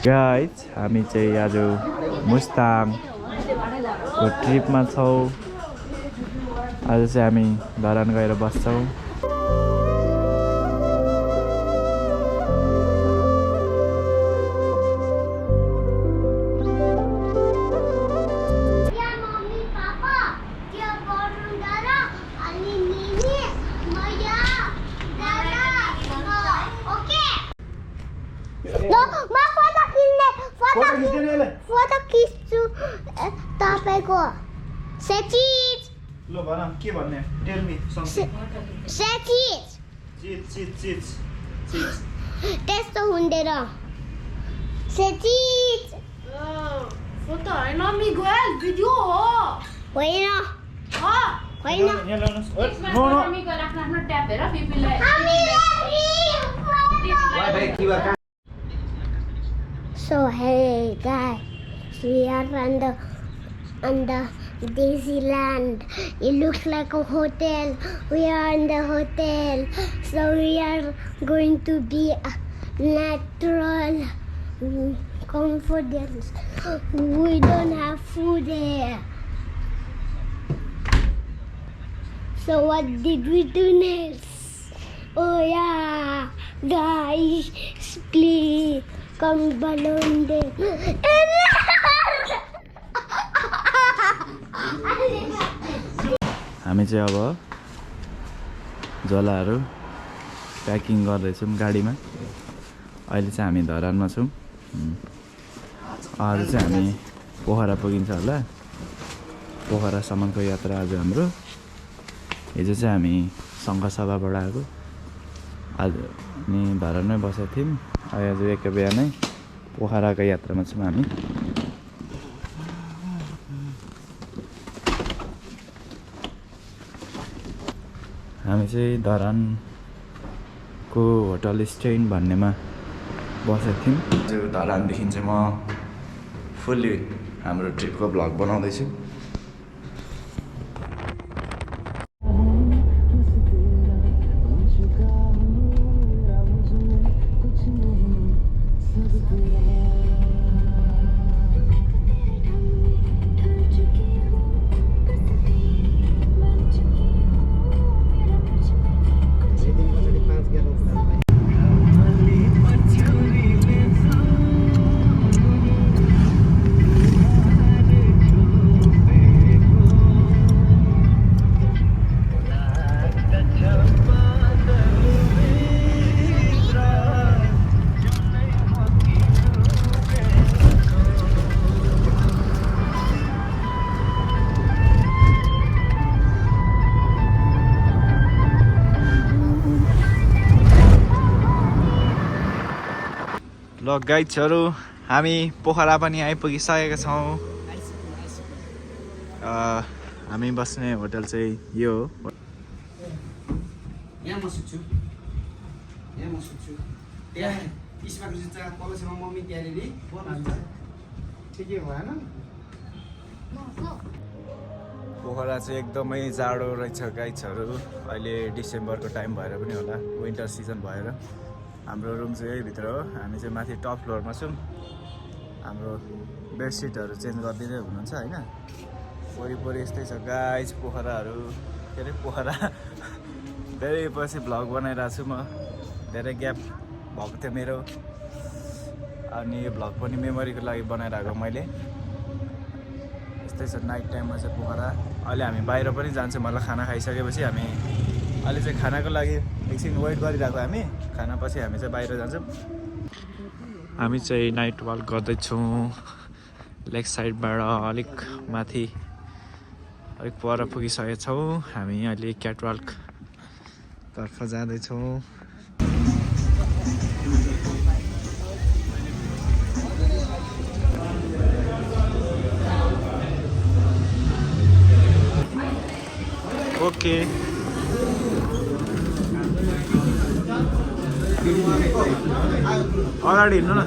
Guys हामी चाहिँ आज मुस्ताङको ट्रिपमा छौँ। आज चाहिँ हामी धरान गएर बस्छौँ। फोटो खिच्छु तपाईको सेचिज ल भन के भन्ने टेल मी समथिङ सेचिज चिज त्यस्तो हुँदैन सेचिज फोटो हैन मम्मी गोयल भिडियो हो होइन होइन यहाँ ल्याउनुस् नो नो मम्मीको आफ्नो ट्याब हेर पिपीलाई So hey guys, we are on the Disneyland. It looks like a hotel. We are in the hotel, so we are going to be natural confidence. We don't have food here. So what did we do next? Oh yeah, guys, please. Come balloon day. हामी चाहिँ अब झोलाहरू packing गर्दैछौँ गाडीमा। अहिले चाहिँ हामी धरानमा छौँ। आज चाहिँ हामी पोखरा पुगिन्छ होला। पोखरासम्मको यात्रा आज हाम्रो। हिजो चाहिँ हामी सङ्घसभाबाट आएको। आज नि धरानमै बसेको थियौँ। आज एकै बिहानै पोखराको यात्रामा छौँ हामी। हामी चाहिँ धरानको होटल स्टेन भन्नेमा बसेको थियौँ। धरानदेखि चाहिँ म फुल्ली हाम्रो ट्रिपको भ्लग बनाउँदैछु। ल गाइड्सहरू हामी पोखरा पनि आइपुगिसकेका छौँ। हामी बस्ने होटल चाहिँ यो हो। यहाँ म सुत्छु त्यहाँ स्मार्ट चाहिँ तलसम्म मम्मी त्यहाँनिर ठिकै भएन। पोखरा चाहिँ एकदमै जाडो रहेछ गाइड्सहरू। अहिले डिसेम्बरको टाइम भएर पनि होला, विन्टर सिजन भएर। हाम्रो रुम चाहिँ यही भित्र हो। हामी चाहिँ माथि टप फ्लोरमा छौँ। हाम्रो बेडसिटहरू चेन्ज गरिदिँदै हुनुहुन्छ होइन। वरिपरि यस्तै छ गाइज पोखराहरू। के अरे पोखरा धेरै पछि भ्लग बनाइरहेको छु म। धेरै ग्याप भएको थियो मेरो। अनि यो भ्लग पनि मेमोरीको लागि बनाइरहेको मैले। यस्तै छ नाइट टाइममा चाहिँ पोखरा। अहिले हामी बाहिर पनि जान्छौँ। मतलब खाना खाइसकेपछि हामी अहिले चाहिँ खानाको लागि एकछिन वेट गरिरहेको हामी। खाना पछि हामी चाहिँ बाहिर जान्छौँ। हामी चाहिँ नाइट वाक गर्दैछौँ लेक साइडबाट अलिक माथि अलिक पर पुगिसकेका छौँ। हामी अहिले क्याटवाल्कतर्फ जाँदैछौँ। ओके अगाडि हिँड्नु न।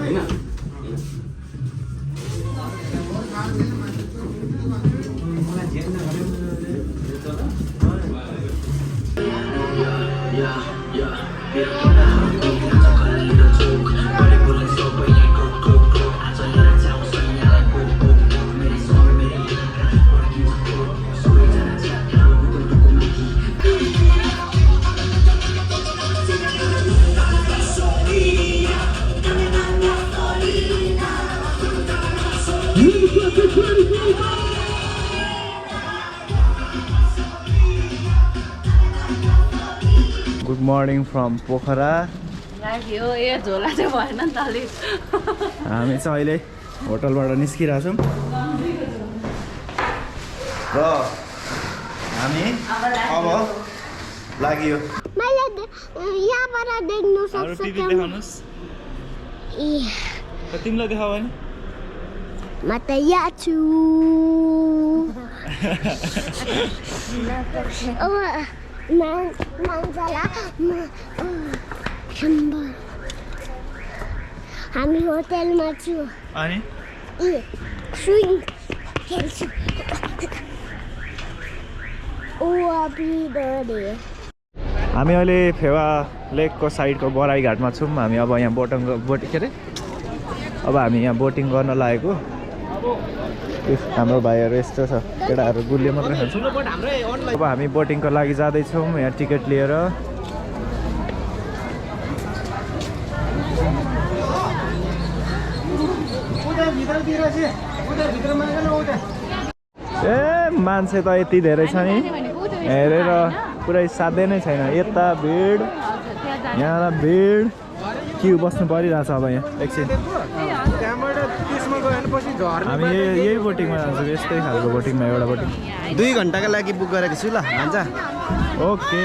मर्निङ फ्रम पोखरा लाग्यो ए झोला चाहिँ भएन नि त अलिक हामी चाहिँ अहिले होटलबाट निस्किरहेछौँ र हामी अब लाग्यो मैले यहाँबाट देख्नु अरू सक्छु टिभी देखाउनुहोस् तिमीलाई देखाऊ नि म त यहाँ छु अब मान्छेलाई हामी होटेलमा छु अनि स्विङ खेल्छु हामी अहिले फेवा लेकको साइडको बराई घाटमा छौँ हामी अब यहाँ अब हामी यहाँ बोटिङ गर्न लागेको हाम्रो भाइहरू यस्तो छ केटाहरू गुलियो मात्रै खान्छ अब हामी बोटिङको लागि जाँदैछौँ यहाँ टिकट लिएर ए मान्छे त यति धेरै छ नि हेरेर पुरै साध्य नै छैन यता भिड यहाँ भिड क्यु बस्नु परिरहेछ अब यहाँ एकछिन हामी यही बोटिङमा जान्छौँ यस्तै खालको बोटिङमा एउटा बोटिङ 2 घन्टाका लागि बुक गरेको छु ल भन्छ ओके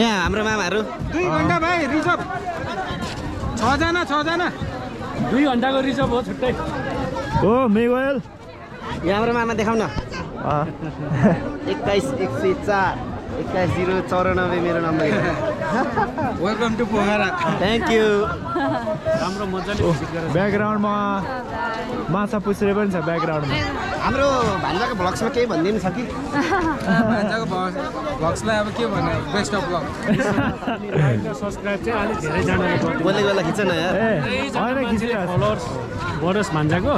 यहाँ हाम्रो मामाहरू 2 घन्टा भाइ रिजर्भ 6 जना 2 घन्टाको रिजर्भ हो छुट्टै ओ मेगोयल यहाँ हाम्रो मामा देखाउन 21,104 21,094 मेरो number welcome to Pokhara thank you राम्रो मजाले ब्याकग्राउन्डमा माछा पुछ्रे पनि छ ब्याकग्राउन्डमा हाम्रो भान्जाको भ्लग्समा केही भनिदिनु छ कि भान्जाको भ्लग्सलाई अब के भन्ने बेस्ट अफ लक सब्सक्राइब चाहिँ अलिक धेरैजनाले बोल्ने बेला खिच्छ न यार होइन फलोवर्स बढोस् भान्जाको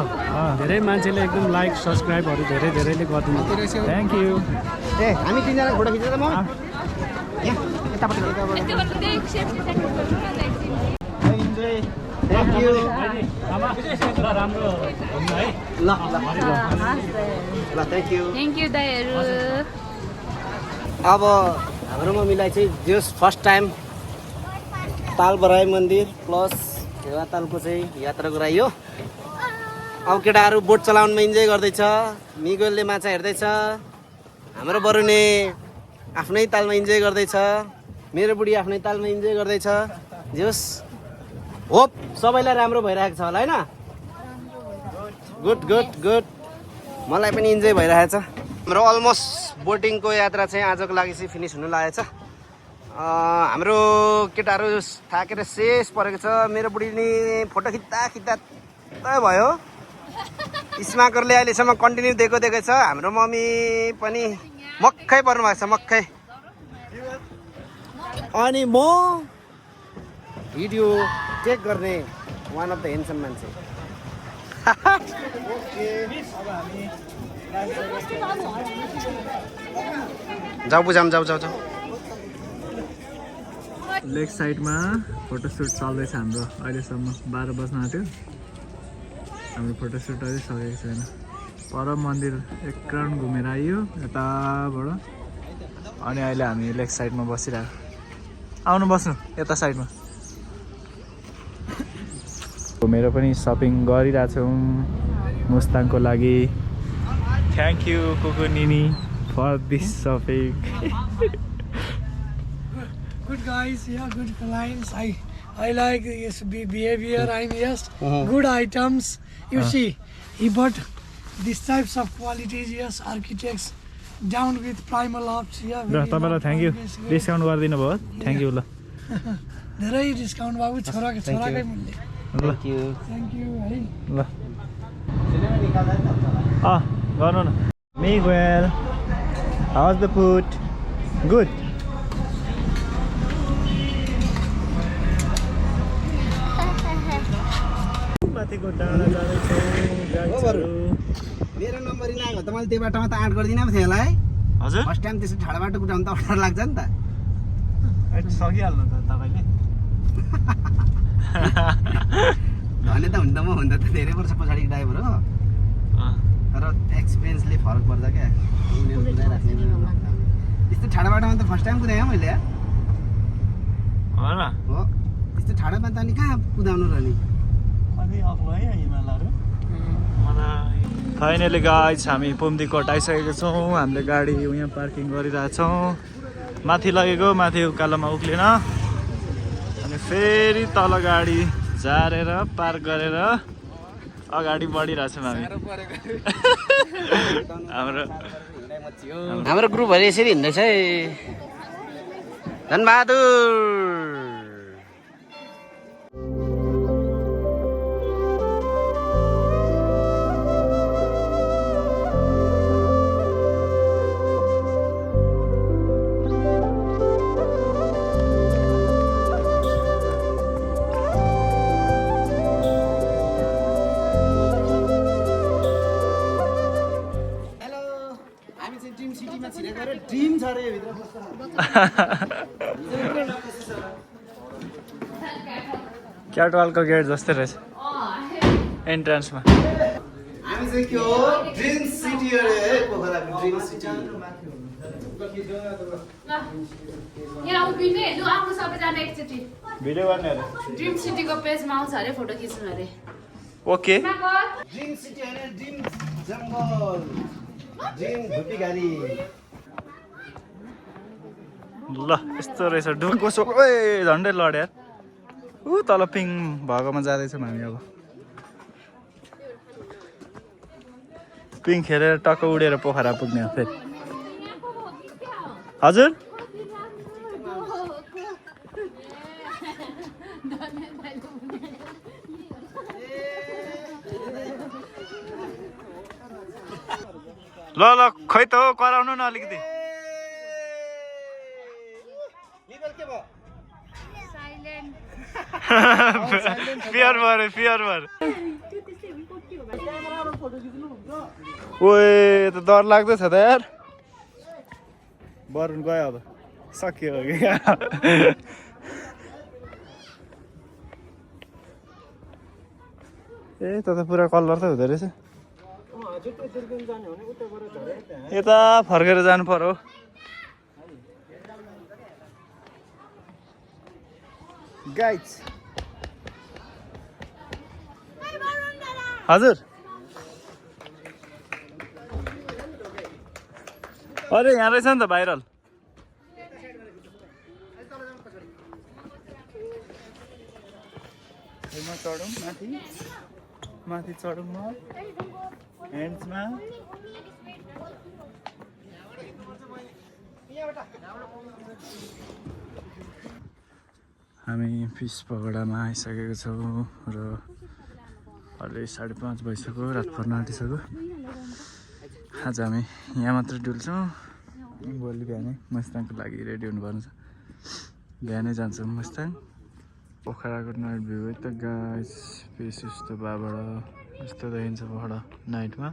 धेरै मान्छेले एकदम लाइक सब्सक्राइबहरू धेरैले गरिदिनु थ्याङ्क यू ए हामी 3 जना फोटो खिच्छ त म यहाँ यतापट्टि थ्याङ्क यू राम्रो हुन्न है ल थ्याङ्क यू दाइहरू अब हाम्रो मम्मीलाई चाहिँ जस फर्स्ट टाइम तालबराई मन्दिर प्लस हेवातालको चाहिँ यात्रा गराइयो अब केटाहरू बोट चलाउनमा इन्जोय गर्दैछ मिगोलले माछा हेर्दैछ हाम्रो बरुने आफ्नै तालमा इन्जोय गर्दैछ मेरो बुढी आफ्नै तालमा इन्जोय गर्दैछ जस होप सबैलाई राम्रो भइरहेको छ होला होइन गुड मलाई पनि इन्जोय भइरहेको छ हाम्रो अलमोस्ट बोटिङको यात्रा चाहिँ आजको लागि चाहिँ फिनिस हुनु लागेको छ हाम्रो केटाहरू थाकेर शेष परेको छ मेरो बुढी नि फोटो खिच्दा भयो स्माकरले अहिलेसम्म कन्टिन्यू दिएको छ हाम्रो मम्मी पनि मक्खै पर्नु भएको छ मक्खै अनि म भिडियो टेक गर्ने वान अफ द हेन्डसम मान्छे जाऊ लेक साइडमा फोटोसुट चल्दैछ हाम्रो अहिलेसम्म 12 बज्न आँट्यो हाम्रो फोटोसुट अझै सकेको छैन पर मन्दिर एक राउन्ड घुमेर आइयो यताबाट अनि अहिले हामी लेक साइडमा बसिरहेको आउनु बस्नु यता साइडमा मेरो पनि सपिङ गरिरहेछौँ मुस्ताङको लागि थ्याङ्क यू कुकु निनी for this shopping Good guys, yeah, good clients. I like his behavior. Good items. You see, he bought these types of qualities. Yes, architects down with primal ops. Yeah. ल तपाईँलाई thank you discount गरिदिनु भयो thank you ल धेरै discount बाबु छोराकै मूल्य thank you है ल गर्नु न Miguel, how's the food? Good. माथिको डाँडा जाँदैछौँ गाइजहरू मेरो नम्बर नआएको त मैले त्यो बाटोमा त आँट गर्दिनँ पो थिएँ होला है हजुर फर्स्ट टाइम त्यसो ठाडो बाटो कुदाउनु त अप्ठ्यारो लाग्छ नि त सकिहाल्नु त तपाईँले भने त हुन त धेरै वर्ष पछाडिको ड्राइभर हो तर एक्सपिरियन्सले फरक पर्छ क्या यस्तो ठाडो बाटोमा त फर्स्ट टाइम कुदाएँ मैले हो न हो यस्तो ठाडो बाटो अनि कहाँ कुदाउनु र नि फाइनली गाइस हामी पुम्दीकोट आइसकेको छौँ हामीले गाडी यहाँ पार्किङ गरिरहेछौँ माथि लगेको माथि उकालोमा उक्लिन अनि फेरि तल गाडी झारेर पार्क गरेर अगाडि बढिरहेछौँ हामी हाम्रो ग्रुपहरू यसरी हिँड्दैछ है धनबहादुर ड्रिम छ रे भित्र क्याटवालको गेट जस्तै रहेछ एन्ट्रान्समा हामी चाहिँ के हो ड्रिम सिटी अरे है पोखराको ड्रिम सिटी यहाँ उभिने लु आउनु सबैजना एकचोटि भिडियो गर्ने अरे ड्रिम सिटीको पेजमा आउँछ अरे फोटो खिच्नु अरे ओके ड्रिम सिटी हैन ड्रिम जंगल ड्रिम धुपी गाडी ल यस्तो रहेछ डुङ्को सो ए झन्डै लड यार ऊ तल पिङ भएकोमा जाँदैछौँ हामी अब पिङ खेलेर टक्क उडेर पोखरा पुग्ने हो फेरि हजुर ल ल खै त कराउनु न अलिकति पियर भरे ओए त डर लाग्दैछ त यार बरुण गयो अब सकियो कि ए त पुरा कलर त हुँदो रहेछ यता फर्केर जानु पर्यो गाइज हजुर अरे यहाँ रहेछ नि त भाइरल चढौँ माथि माथि चढौँ म ह्यान्ड्समा हामी फिस पगडामा आइसकेको छौँ र अहिले 5:30 भइसक्यो रात पर्न आँटिसक्यो आज हामी यहाँ मात्रै डुल्छौँ भोलि बिहानै मस्ताङको लागि रेडी हुनुपर्ने छ बिहानै जान्छौँ मस्ताङ पोखराको नाइट भ्यू है त गाइस फेस यस्तो बाबाट यस्तो देखिन्छ पोखरा नाइटमा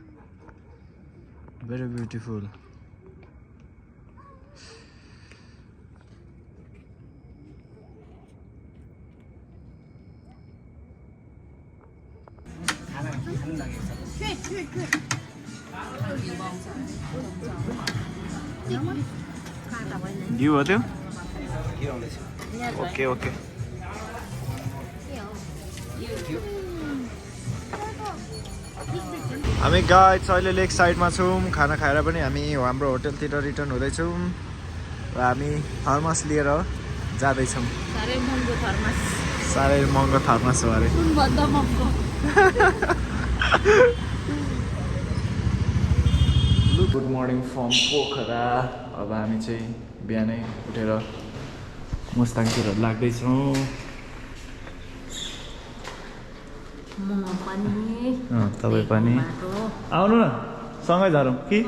भेरी ब्युटिफुल घिउ हो त्यो ओके ओके हामी गाइस अहिले लेक साइडमा छौँ खाना खाएर पनि हामी हाम्रो होटलतिर रिटर्न हुँदैछौँ र हामी थर्मस लिएर जाँदैछौँ साह्रै महँगो थर्मस हो अरे गुड मर्निङ फ्रम पोखरा अब हामी चाहिँ बिहानै उठेर मुस्ताङतिर लाग्दैछौँ तपाईँ पनि आउनु न सँगै झरौँ कि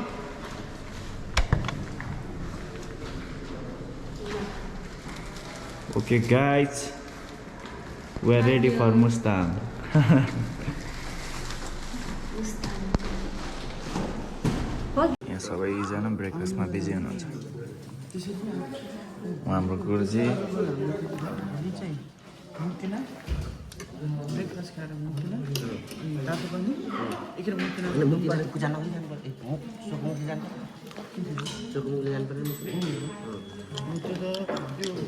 okay guys we are ready for Mustang यहाँ सबैजना ब्रेकफास्टमा बिजी हुनुहुन्छ हाम्रो गुरुजी ब्रेकफास्ट खाएर मुक्दैन रातो पनि एकखेर मुक्दैन पूजा नगरी जानुपर्छ चोकमुखले जानुपर्ने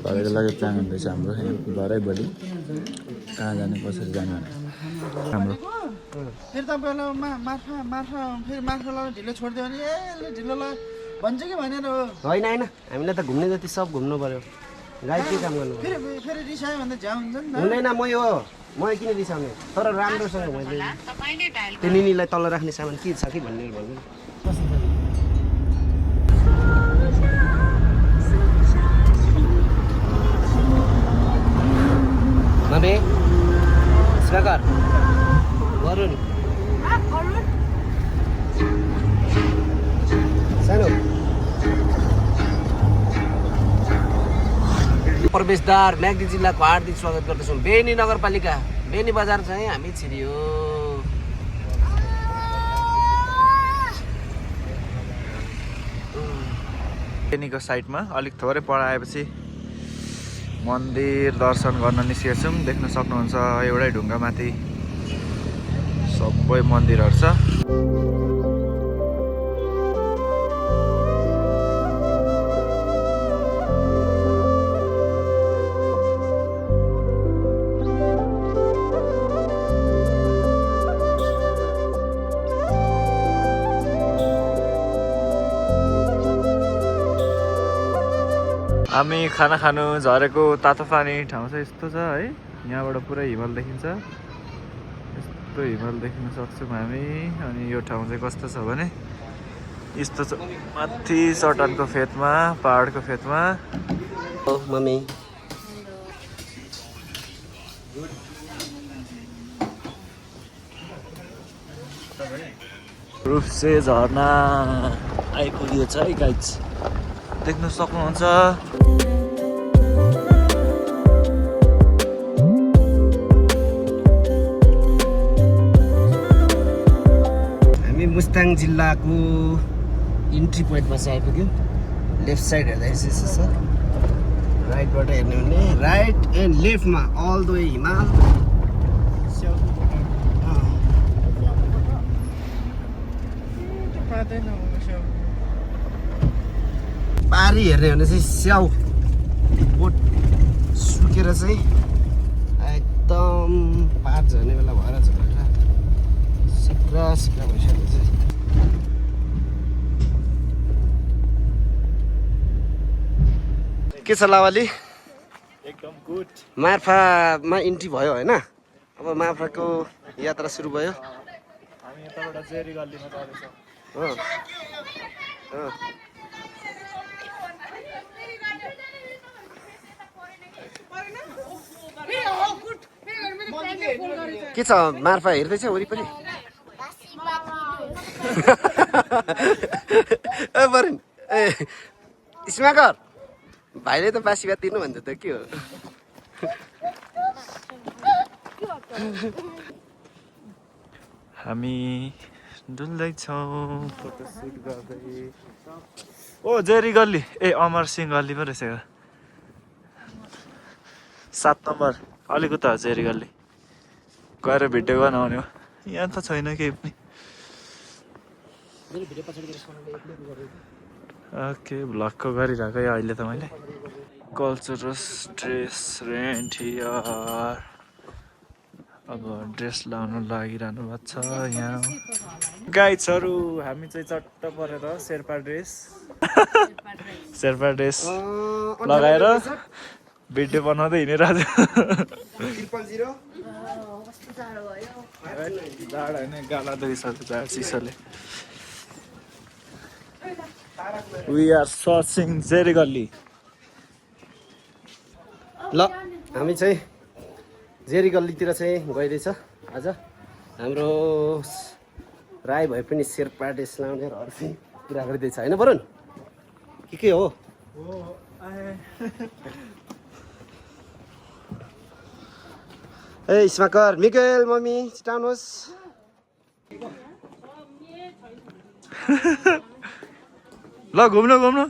भरेको लागि प्लान हुँदैछ हाम्रो भरै भोलि कहाँ जाने कसरी जाने हाम्रो फेरि तपाईँलाई माछा फेरि माछालाई ढिलो छोडिदियो भने ए ढिलो ल भन्छ कि भनेर हो होइन होइन हामीलाई त घुम्ने जति सब घुम्नु पर्यो गाइड के काम गर्नु फेरि रिसायो भने झ्या हुन्छ नि हुँदैन म किन रिसाउने तर राम्रोसँग मैले त्यो निनीलाई तल राख्ने सामान के छ कि भन्ने भन्नु मम्मी स्पीकर वरुण सानो प्रवेशद्वार म्याग्दी जिल्लाको हार्दिक स्वागत गर्दछौँ बेनी नगरपालिका बेनी बजार चाहिँ हामी छिरियो बेनीको साइडमा अलिक थोरै पर आएपछि मन्दिर दर्शन गर्न निस्केका छौँ देख्न सक्नुहुन्छ एउटै ढुङ्गामाथि सबै मन्दिरहरू छ हामी खाना खानु झरेको तातो पानी ठाउँ चाहिँ यस्तो छ है यहाँबाट पुरै हिमाल देखिन्छ यस्तो हिमाल देख्न सक्छौँ हामी अनि यो ठाउँ चाहिँ कस्तो छ भने यस्तो छ माथि चट्टानको फेदमा पहाडको फेदमा मम्मी रूपसे झरना आइपुगेछ है गाइज देख्न सक्नुहुन्छ हामी मुस्ताङ जिल्लाको इन्ट्री पोइन्टमा चाहिँ आइपुग्यौँ लेफ्ट साइड हेर्दाखेरि यसो छ राइटबाट हेर्ने भने राइट एन्ड लेफ्टमा अल द वे हिमाल पारी हेर्ने भने चाहिँ स्याउ बोट सुकेर चाहिँ एकदम पात झर्ने बेला भएर झरेर सिक्रा भइसकेको चाहिँ के छ लावाली एकदम गुड मार्फामा इन्ट्री भयो होइन अब मार्फाको यात्रा सुरु भयो हामी यताबाट जेरी गल्लीमा जाँदैछौँ के छ मार्फा हेर्दैछ वरिपरि ए बरुण ए स्माकर भाइले त बासी भात दिनु भन्छ त के हो हामी डुल्दैछौँ फोटोसुट गर्दै ओ जेरी गल्ली ए अमर सिंह गल्ली पो रहेछ 7 नम्बर अलिक उता जेरी गल्ली गएर भिडियो बनाउने हो यहाँ त छैन केही पनि ओके भ्लगको गरिरहेको अहिले त मैले कल्चरल ड्रेस रेन्ट हियर अब ड्रेस लाउनु लागिरहनु भएको छ यहाँ गाइड्सहरू हामी चाहिँ चट्ट परेर शेर्पा ड्रेस लगाएर भिडियो बनाउँदै हिँडिरहेको जाडो होइन गाला दुखिसक्यो जाडो चिसोले वी आर सर्चिङ जेरी गल्ली ल हामी चाहिँ जेरी गल्लीतिर चाहिँ गइरहेछ आज हाम्रो राई भए पनि शेर्पा ड्रेस लाउनेहरू चाहिँ कुरा गरिँदैछ होइन बरुण के हो ए स्माकर मिकेल मम्मी छिटाउनुहोस् ल घुम्नु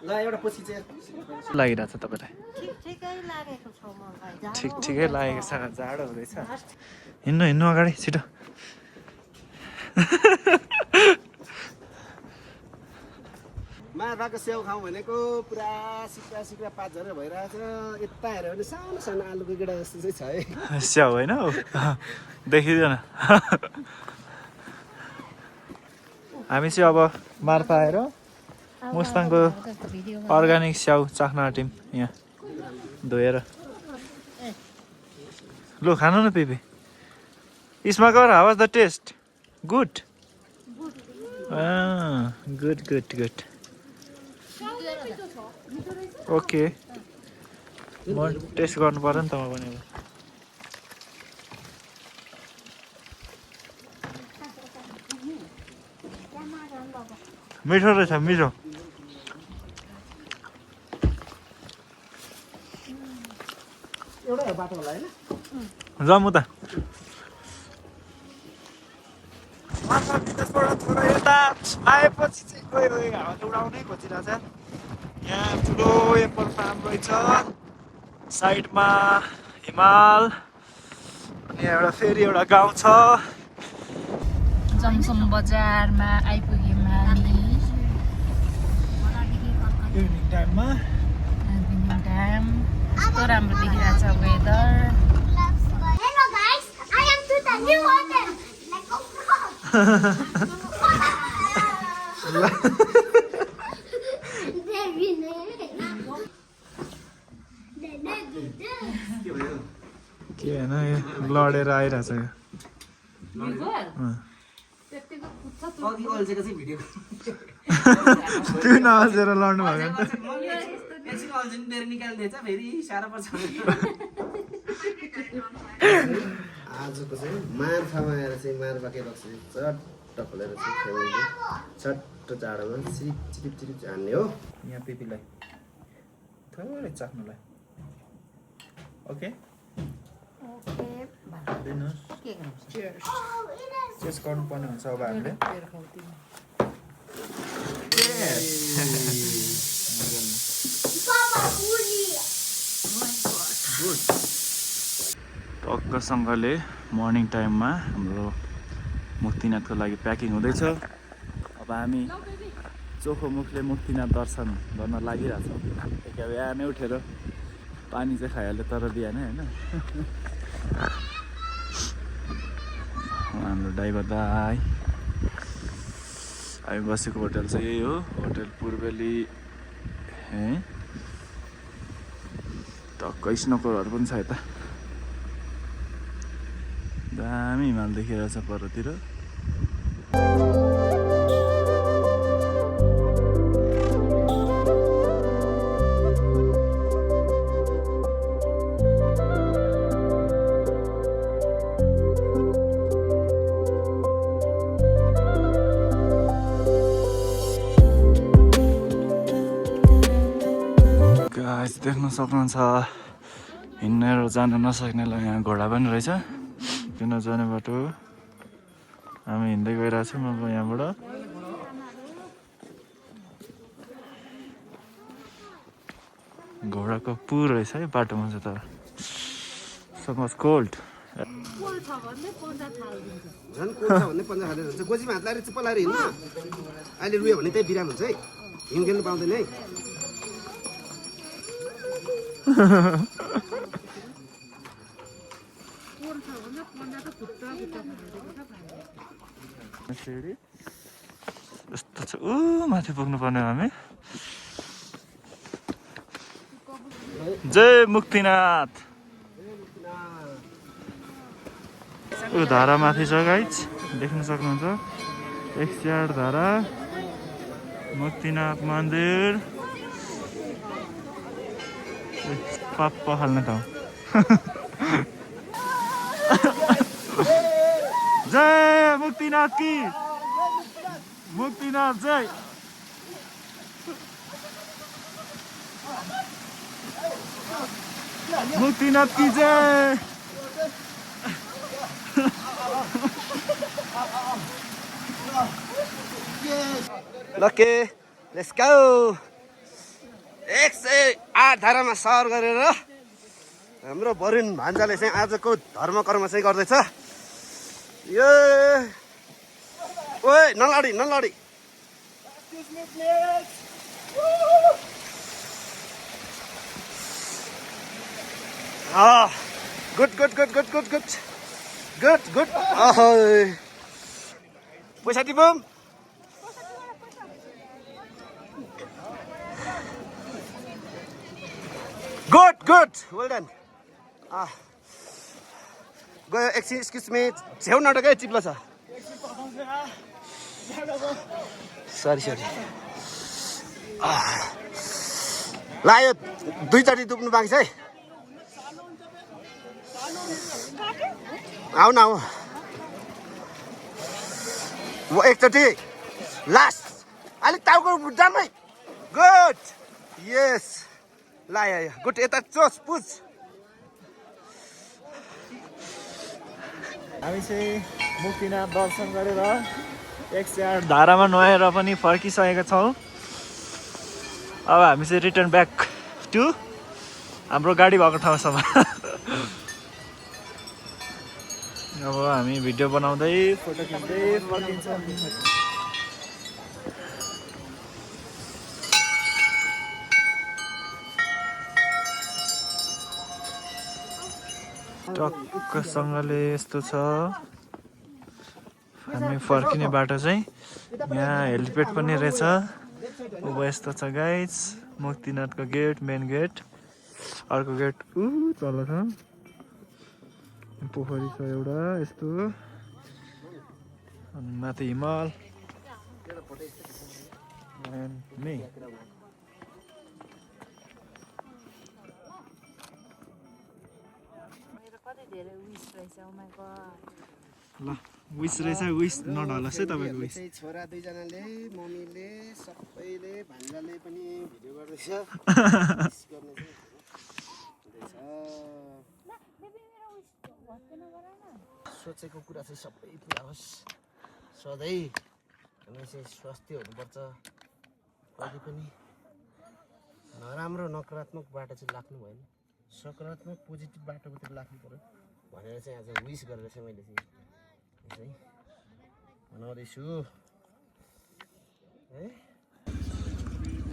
ल एउटा पछि चाहिँ लागिरहेछ तपाईँलाई ठिक ठिकै लागेको छ जाडो हुँदैछ हिँड्नु अगाडि छिटो मार्फाको स्याउ खाउँ भनेको पुरा सिक्रा पात झरेर भइरहेछ यता हेऱ्यो भने सानो सानो आलुको गिडा जस्तो चाहिँ छ है स्याउ होइन हौ देखिँदैन हामी चाहिँ अब मार्फा आएर मुस्ताङको अर्ग्यानिक स्याउ चाख्न आँट्यौँ यहाँ धोएर लु खानु न पिपी इस्माकर how was the taste good good good good okay म टेस्ट गर्नु पर्यो नि त म पनि मिठो रहेछ मिठो एउटा बाटो होला होइन जाउँ त थोरै यता आएपछि चाहिँ गयो हावाले उडाउनै खोजिरहेछ यहाँ ठुलो एप्पल फार्म रहेछ साइडमा हिमाल अनि एउटा फेरि एउटा गाउँ छ जमसम बजारमा आइपुग्यौँ हामी इभिनिङ टाइममा इभिनिङ टाइम कस्तो राम्रो देखिरहेछ weather Hello guys, I am to the new hotel. Like a के होइन यो लडेर आइरहेछ यो अघि अल्झेको चाहिँ भिडियो त्यो नहाँसेर लड्नु भयो भने त एकछिन अल्झिनु बेर निकालिदिएछ फेरि साह्रो पर्छ आजको चाहिँ मार्फामा आएर चाहिँ मार्फाकै रक्सी चट्ट खोलेर चाहिँ खेल्ने चट्ट जाडोमा चिरिप चिरिप चिरिप हान्ने हो यहाँ पिपीलाई थोरै चाख्नुलाई ओके चेस गर्नुपर्ने हुन्छ अब हामीले पक्कसँगले मर्निङ टाइममा हाम्रो मुक्तिनाथको लागि प्याकिङ हुँदैछ अब हामी चोखो मुखले मुक्तिनाथ दर्शन गर्न लागिरहेछौँ एक बिहानै उठेर पानी चाहिँ खाइहाल्यो तर बिहानै होइन हाम्रो ड्राइभर दाइ हामी बसेको होटल चाहिँ यही हो होटल पूर्वेली टक्कै स्नोकरहरू पनि छ यता दामी हिमाल देखिरहेछ परतिर देख्न सक्नुहुन्छ हिँडेर जान नसक्नेलाई यहाँ घोडा पनि रहेछ त्यो नजाने बाटो हामी हिँड्दै गइरहेछौँ अब यहाँबाट घोडाको पु रहेछ है बाटोमा चाहिँ तर सो मच कोल्ड झन् कोल्ड छ भन्ने पन्जा खाँदै हुन्छ गोजीमा हात लाएर चुप्प लाएर हिँड्नु अहिले रुयो भने त्यही बिराम हुन्छ है हिँड्नु पाउँदैन है यस्तो छ माथि पुग्नु पर्ने हामी जय मुक्तिनाथ धारा माथि छ गाइज देख्न सक्नुहुन्छ एकस्याड धारा मुक्तिनाथ मन्दिर पाप हाल्ने ठाउँ जय मुक्तिनाथ की मुक्तिनाथ जय मुक्तिनाथ की जय लके लेट्स गो 108 धारामा सवार गरेर हाम्रो वरुण भान्जाले चाहिँ आजको धर्म कर्म चाहिँ गर्दैछ। यो ओए नलडी नलडी good good good good good good good good पैसा टिपौँ गुड गुड वेल डन गयो एक्सक्युज मी छेउ नटकै चिप्लो छ सरी सरी ला यो दुईचोटि डुब्नु बाँकी छ है आऊ न आऊ एकचोटि लास्ट अलिक टाउको जामै गुड यस ला गुड यता चोस पुछ हामी चाहिँ मुक्तिनाथ दर्शन गरेर 108 धारामा नुहाएर पनि फर्किसकेका छौँ। अब हामी चाहिँ रिटर्न ब्याक टु हाम्रो गाडी भएको ठाउँसम्म। अब हामी भिडियो बनाउँदै फोटो खिच्दै फर्किन्छौँ। टक्कसँगले यस्तो छ हामी फर्किने बाटो चाहिँ। यहाँ हेलिप्याड पनि रहेछ। अब यस्तो छ गाइज मुक्तिनाथको गेट मेन गेट। अर्को गेट तल छ पोखरी छ एउटा यस्तो अनि माथि हिमाल ल विस रहेछ विस नढलोस् है तपाईँको विस। छोरा दुईजनाले मम्मीले सबैले भान्जाले पनि भिडियो गर्दैछ सोचेको कुरा चाहिँ सबै पुरा होस् सधैँ हामी चाहिँ स्वास्थ्य हुनुपर्छ कहिले पनि नराम्रो नकारात्मक बाटो चाहिँ लाग्नु भएन सकारात्मक पोजिटिभ बाटोतिर लाग्नु पर्यो भनेर चाहिँ आज विस गरेर चाहिँ मैले चाहिँ यसै बनाउँदैछु है।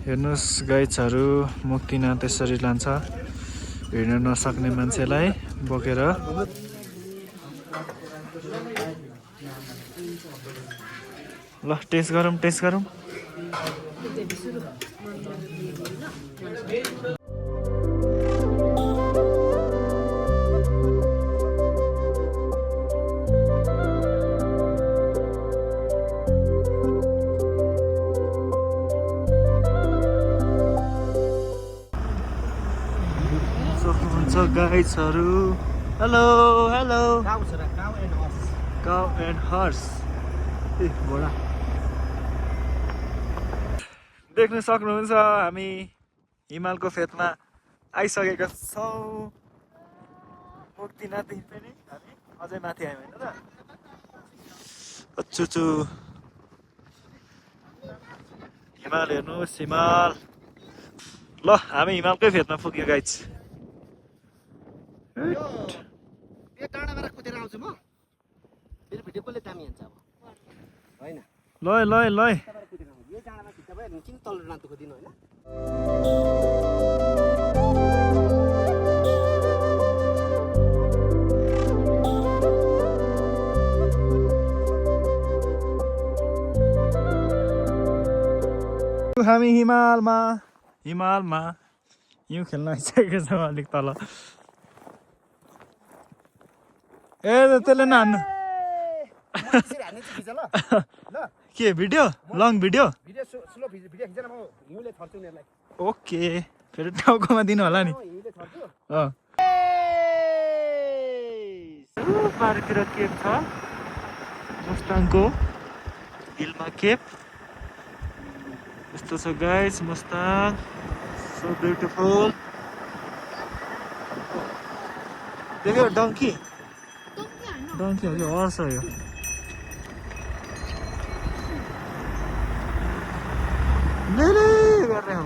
हेर्नुहोस् गाइड्सहरू मुक्तिनाथ यसरी लान्छ हिँड्न नसक्ने मान्छेलाई बोकेर। ल टेस्ट गरौँ टेस्ट गरौँ। गाइड्सहरू hello hello cow and horse ए घोडा देख्न सक्नुहुन्छ हामी हिमालको फेदमा आइसकेका छौँ। मुक्तिनाथदेखि पनि हामी अझै माथि आयौँ होइन त अचुचु हिमाल हेर्नुहोस् हिमाल। ल हामी हिमालकै फेदमा पुग्यो गाइड्स। यो डाँडाबाट कुदेर आउँछु म मेरो भिडियो कसले दामी हान्छ अब होइन लय लय लय यो डाँडामा खिच्दा भयो किन तल नाच्नु खोजिदिनु होइन। हामी हिमालमा हिमालमा हिउँ खेल्न आइसकेको छौँ अलिक तल। ए त्यसले नहान्नु के भिडियो लङ भिडियो ओके फेरि टाउकोमा दिनु होला नि। पार्कतिर केप छ मुस्ताङको हिलमा केप यस्तो छ गाइस मुस्ताङ सो ब्युटिफुल। देख्यो डङ्की डङ्की हो कि हर्स हो यो। गरेर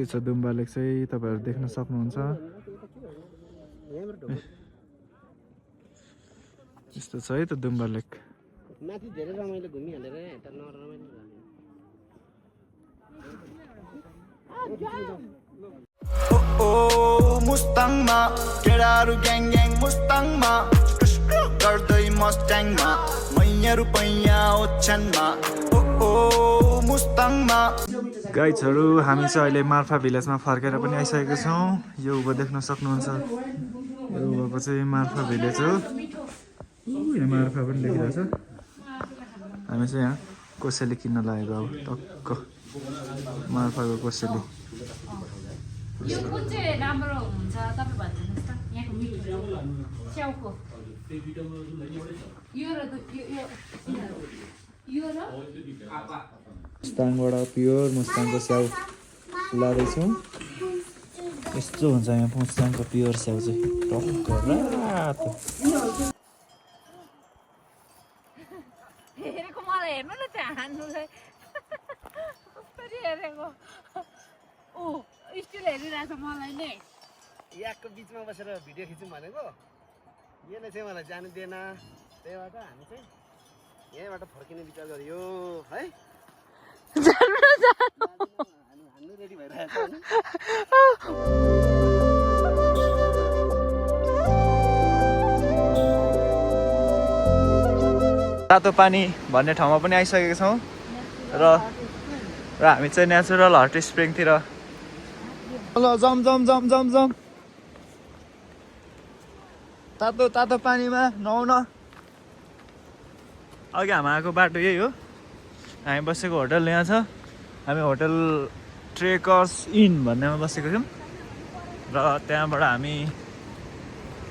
छ दुम्बा लेक चाहिँ तपाईँहरू देख्न सक्नुहुन्छ। यस्तो छ है त दुम्बा लेक। माथि धेरै रमाइलो घुमिहालेर यता नरमाइलो मुस्ताङमा केडाहरू ग्याङ ग्याङ मुस्ताङमा गर्दै मस्ट्याङमा मैयाहरू पैया ओछ्यानमा मुस्ताङमा। गाइड्सहरू हामी चाहिँ अहिले मार्फा भिलेजमा फर्केर पनि आइसकेको छौँ। यो ऊभो देख्न सक्नुहुन्छ, यो ऊभोको चाहिँ मार्फा भिलेज हो। यहाँ मार्फा पनि देखिरहेछ। हामी चाहिँ यहाँ कोसेली किन्न लागेको अब टक्क मार्फाको कोसेली। यो कुन चाहिँ राम्रो हुन्छ तपाईँ भनिदिनुहोस् त यहाँको मिठो स्याउको यो र यो र मुस्ताङबाट प्योर मुस्ताङको स्याउ लाँदैछौँ। यस्तो हुन्छ यहाँ मुस्ताङको प्योर स्याउ चाहिँ टक्क रातो। हेरेको मलाई हेर्नु न त्यहाँ हान्नुलाई कसरी हेरेको ऊ स्टिल हेरिरहेछ मलाई नै। याकको बिचमा बसेर भिडियो खिचौँ भनेको यसले चाहिँ मलाई जानु दिएन, त्यही भएर हामी चाहिँ यहीँबाट फर्किने विचार गरियो है। हान्नु रेडी भइरहेछ। तातो पानी भन्ने ठाउँमा पनि आइसकेको छौँ र हामी चाहिँ नेचुरल हट स्प्रिङतिर ल जम जम जम जम जम तातो तातो पानीमा नुहाउन। अघि हामी आएको बाटो यही हो। हामी बसेको होटल यहाँ छ। हामी होटल ट्रेकर्स इन भन्नेमा बसेको छौँ र त्यहाँबाट हामी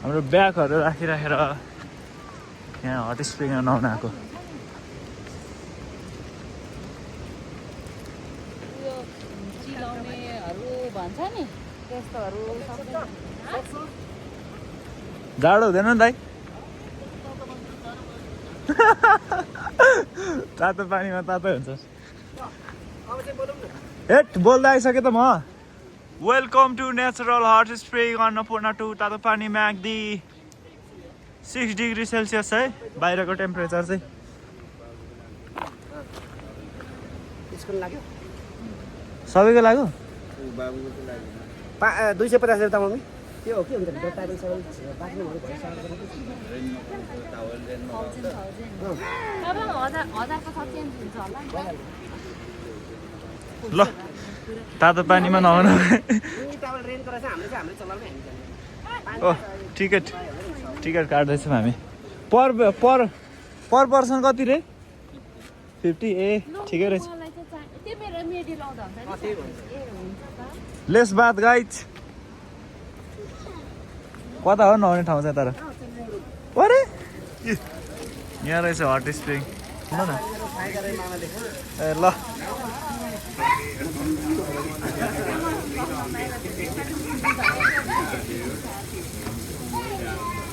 हाम्रो ब्यागहरू राखिराखेर यहाँ हट स्प्रिङमा नुहाउन आएको। भन्छ नि त्यस्तोहरू जाडो हुँदैन दाइ? तातो पानीमा तातो हुन्छ। हेट बोल्दै आइसकेँ त म। Welcome to natural hot spring Annapurna 2 तातो पानी म्याग्दी। 6 डिग्री सेल्सियस है बाहिरको टेम्परेचर चाहिँ। सबैको लाग्यो? 250 रुपियाँ मम्मी त्यो हो कि हुन्छ भित्र टाइम सबै बाँच्नु भनेको ल तातो पानीमा नुहाउनु। टावल रेन्ट गरेर चाहिँ हामीले चलाउने हामी। ओ टिकट काट्दैछौँ हामी। पर पर्सन कति रे? 50 ए ठिकै रहेछ। लेस बात गाइज कता हो नहुने ठाउँ चाहिँ तर अरे यहाँ रहेछ हट स्प्रिङ। ल न ए ल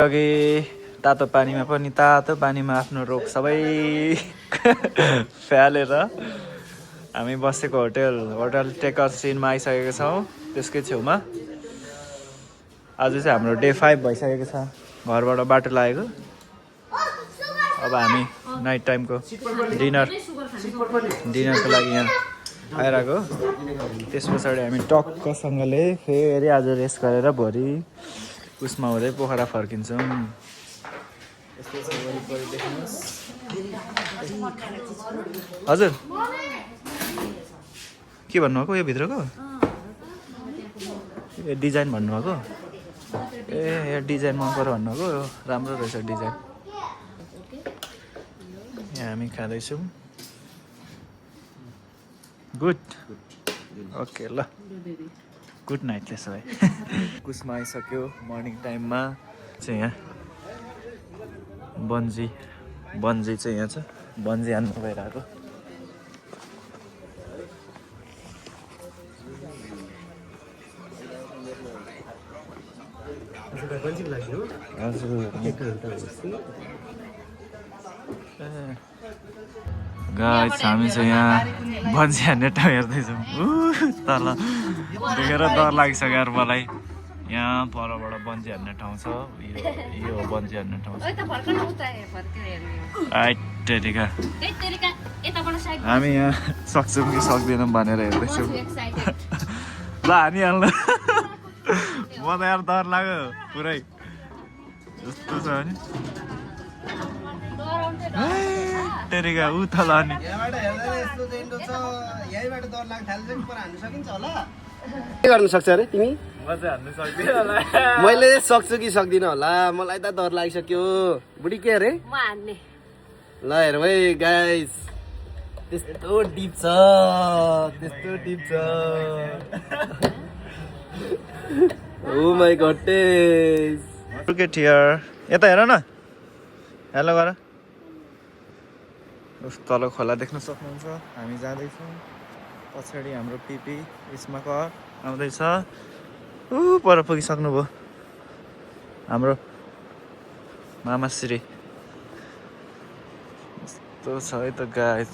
अघि तातो पानीमा पनि तातो पानीमा आफ्नो रोग सबै फ्यालेर हामी बसेको होटल टेकर्स इनमा आइसकेको छौँ। त्यसकै छेउमा आज चाहिँ हाम्रो डे 5 भइसकेको छ घरबाट बाटो लागेको। अब हामी नाइट टाइमको डिनरको लागि यहाँ आइरहेको। त्यस पछाडि हामी टक्कसँगले फेरि आज रेस्ट गरेर भोलि उसमा हुँदै पोखरा फर्किन्छौँ। हजुर के भन्नुभएको यो भित्रको? ए डिजाइन भन्नुभएको? ए यो डिजाइन मन पऱ्यो भन्नुभएको? राम्रो रहेछ डिजाइन। यहाँ हामी खाँदैछौँ। गुड ओके ल गुड नाइट त्यसो भए। कुसमा आइसक्यो मर्निङ टाइममा चाहिँ यहाँ बन्जी चाहिँ यहाँ छ। बन्जी हान्नु गइरहेको। गाइस हामी चाहिँ यहाँ बन्जी हान्ने ठाउँ हेर्दैछौँ तल देखेर डर लागिसक्यो यार मलाई यहाँ परबाट बन्जी हान्ने ठाउँ छ यो हो बन्जी हान्ने ठाउँ छ आइटेरिका हामी यहाँ सक्छौँ कि सक्दैनौँ भनेर हेर्दैछौँ ल हानिहाल्नु म त यार डर लाग्यो पुरै जस्तो छ भने टेरिका उ त ल नि यहाँबाट हेर्दा यस्तो डेन्जर छ यहीँबाट डर लाग्न थाल्छ कि पर हान्नु सकिन्छ होला के गर्न सक्छ अरे तिमी म चाहिँ हान्नु सक्दिनँ होला मैले सक्छु कि सक्दिनँ होला मलाई त डर लागिसक्यो बुढी के अरे म हान्ने ल हेर भाइ गाइस त्यस्तो डिप छ त्यस्तो डिप छ oh my God Look at here. यता हेर न हेलो गर उस तल खोला देख्न सक्नुहुन्छ हामी जाँदैछौँ पछाडि हाम्रो पिपी यसमा घर आउँदैछ ऊ पर पुगिसक्नुभयो हाम्रो मामाश्री यस्तो छ है त गाइस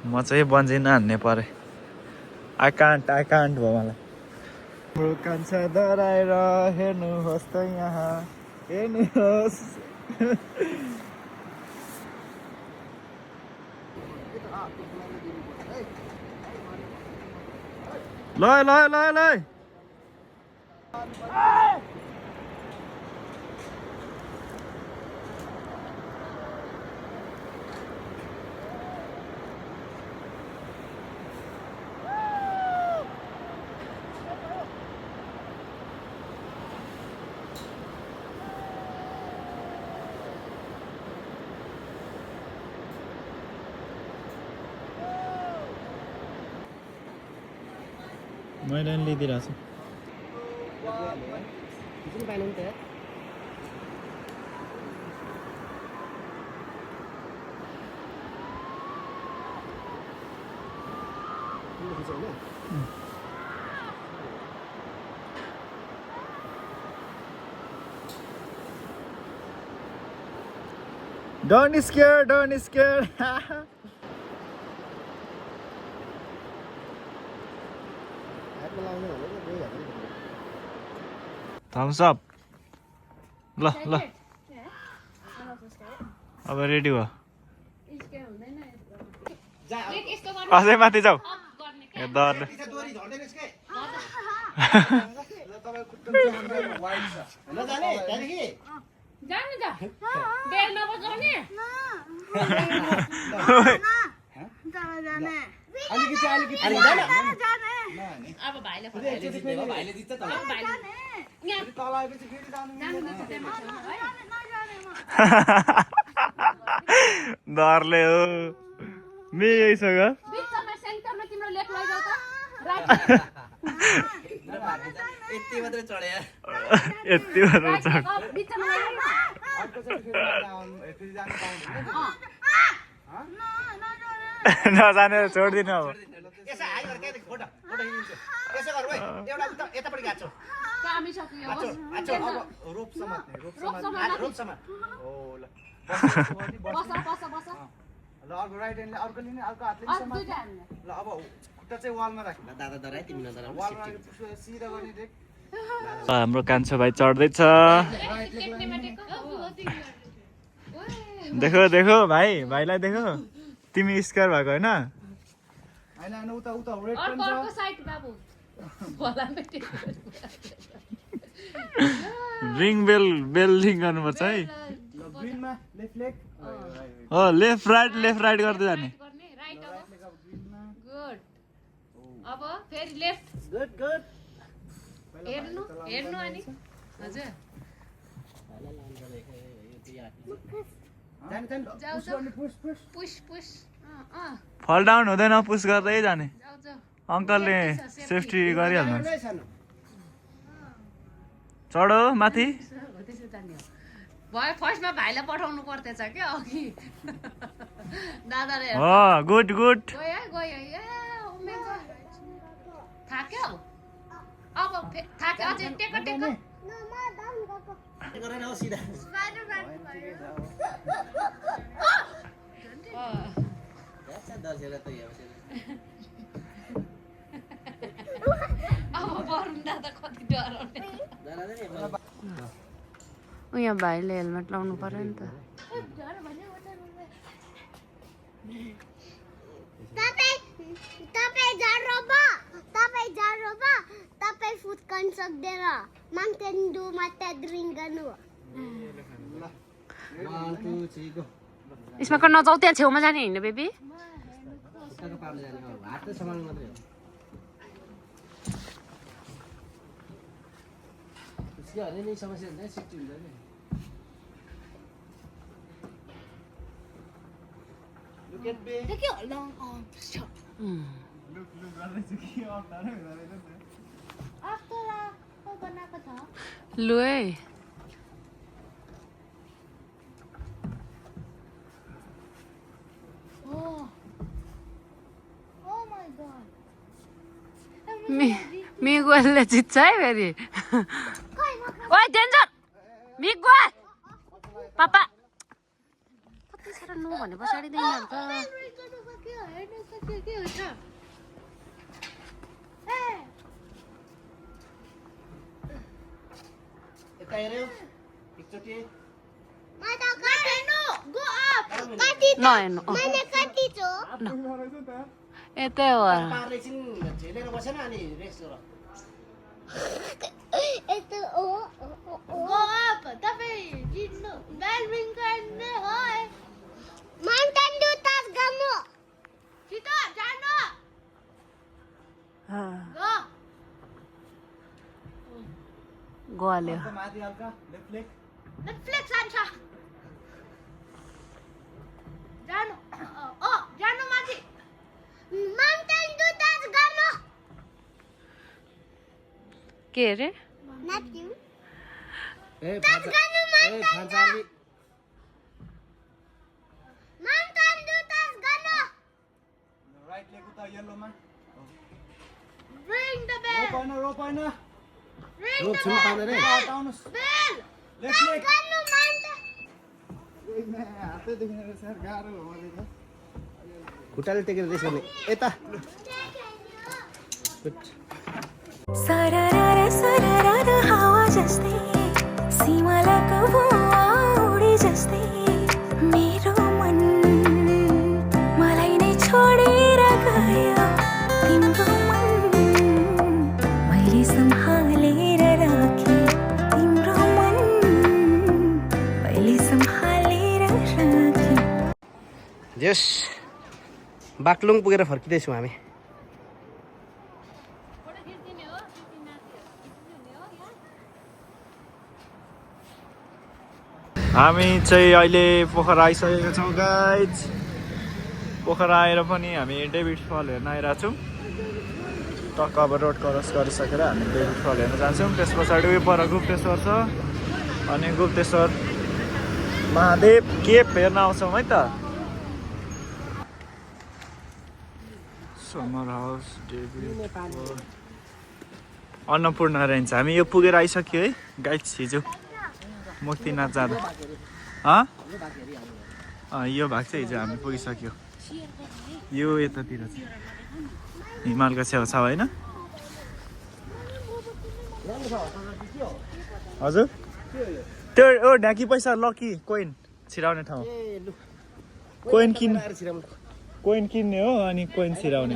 म चाहिँ बन्जी नहान्ने परे आई कान्ट भयो मलाई हाम्रो कान्छा डराएर हेर्नुहोस् त यहाँ हेर्नुहोस् ल ल ल ल मैले पनि लिइदिरहेको छु Don't scare. Thumbs up. ल अब रेडी हो अझै माथि जाऊ डर जानु जा बेल नबजाउने अब भाइले जित्छ त डरले हो मिसँग बिचमा सेन्टरमा तिम्रो लेख लैजाऊ त यति मात्रै चढ्या यति मात्र चढ बिचमा नजाने छोड्दिनु अब यसो हाई गरेर क्या फोटो खिचिदिन्छु यसो गर ओइ एउटा उता यतापट्टि गाड्छु हामी सक्यो अब रोप समात्ने रोप समात ओ ल बस ल अर्को राइट ह्यान्डले अर्को लिने अर्को हातले समात्ने ल अब खुट्टा चाहिँ वालमा राख्नु दादा डराए तिमी नडराउ वालमा सिधा गर्ने टेक हाम्रो कान्छो भाइ चढ्दैछ देखो भाइलाई देखो तिमी स्क्वायर भएको होइन होइन उता रेड पनि छ अर्को साइड बाबु रिङ बेल्डिङ गर्नुपर्छ है ल ग्रीनमा लेफ्ट लेग हो लेफ्ट राइट गर्दै जाने राइट अब गुड अब फेरि लेफ्ट गुड हेर्नु अनि हजुर जाने पुश फल डाउन हुँदैन पुस गर्दै जाने जाऊ अङ्कलले सेफ्टी गरिहाल्नु चढो माथि भयो फर्स्टमा भाइलाई पठाउनु पर्थेछ क्या अघि दादाले हो गुड गयो ए थाक्यो अब थाक्यो अझै टेक गरेन हो सिधा दर्शेर त यहाँ डराउनु त कति डराउने यहाँ भाइले हेलमेट लाउनु पर्यो नि त तपाईँ फुत्कन सक्दैन माउन्टेन डु मात्रै ड्रिङ्क गर्नु यसमा कहाँ नजाऊ त्यहाँ छेउमा जाने होइन बेबी लु है मिगुएलले जित्छ है फेरि ओइ डेन्जर मिगुएल पापा कति साह्रो नो भने पछाडि दिनु त नहेर्नु यतै हो गोवाल्यो के अरे खुट्टाले टेकेर रेस गर्ने यता सरर हावा जस्तै सिमलाको भुवा उडे जस्तै मेरो मन मलाई नै छोडेर गयो तिम्रो मन मैले सम्हालेर राखेँ तिम्रो मन मैले सम्हालेर राखेँ जस बाक्लुङ पुगेर फर्किँदैछौँ हामी हामी चाहिँ अहिले पोखरा आइसकेका छौँ गाइज पोखरा आएर पनि हामी डेभिड फल हेर्न आइरहेको छौँ टक्क अब रोड क्रस गरिसकेर हामी डेभिड फल हेर्न जान्छौँ त्यस पछाडि उयो पर गुप्तेश्वर छ अनि गुप्तेश्वर महादेव केप हेर्न आउँछौँ है त summer house David Annapurna range हामी यो पुगेर आइसक्यो है गाइज हिजो मुक्तिनाथ जाँदा यो भाग चाहिँ हिजो हामी पुगिसक्यो यो यतातिर छ हिमालको छेउछाउ होइन हजुर त्यो ओ ढाकी पैसा लकी कोइन छिराउने ठाउँ कोइन किन्ने हो अनि कोइन छिराउने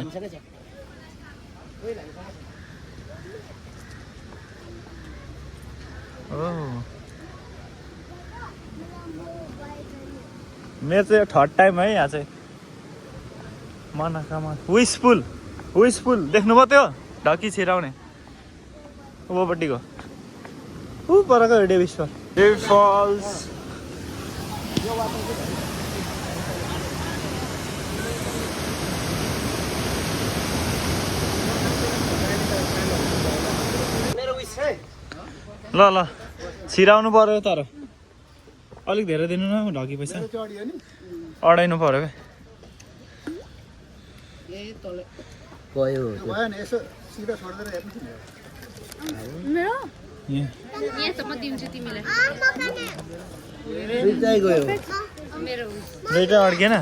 मेरो चाहिँ थर्ड टाइम है यहाँ चाहिँ मनोकामना विस पुल देख्नुभयो त्यो ढकी छिराउने ऊपट्टिको ऊ परको डेभिड फल्स ल छिराउनु पर्यो तर अलिक धेरै दिनु न ढकी पैसा अडाइनु पर्यो दुइटा अड्केन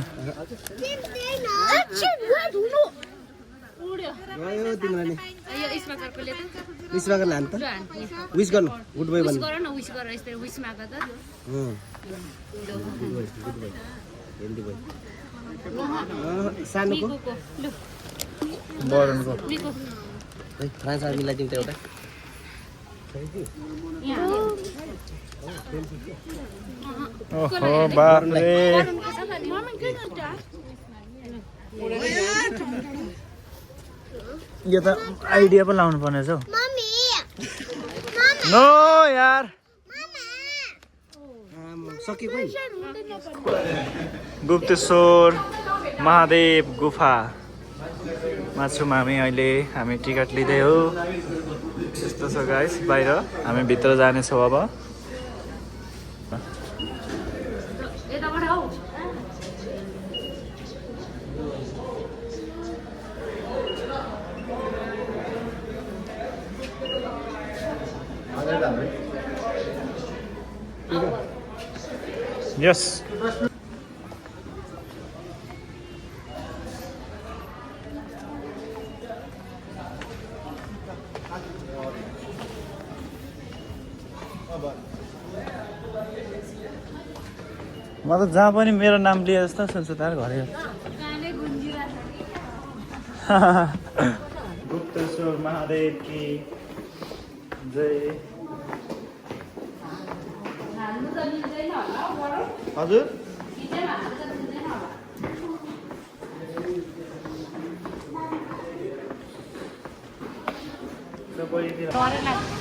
गयो तिम्रो नि यो स्माकरको ले त विश्वास लानु त विश गर्नु गुड बाई भन्नु गर न विश गर यस्तै विश माग त हेल्दी बोय सानोको मिकुको लु बरनको मिकु है फ्रान्स आर्मीलाई दिउँ त एउटा ओहो बापरे यो त आइडिया पो लाउनु पर्ने छ हौ नो यार सके पनि गुप्तेश्वर महादेव गुफा छौँ हामी टिकट लिँदै हो यस्तो छ गाइस बाहिर हामी भित्र जानेछौँ अब यताबाट आऊ यस म त जहाँ पनि मेरो नाम लिए जस्तो सुन्छ तार घर गुप्तेश्वर महादेव की जय हजुर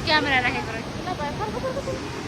क्यामेरा राखेको रहेछ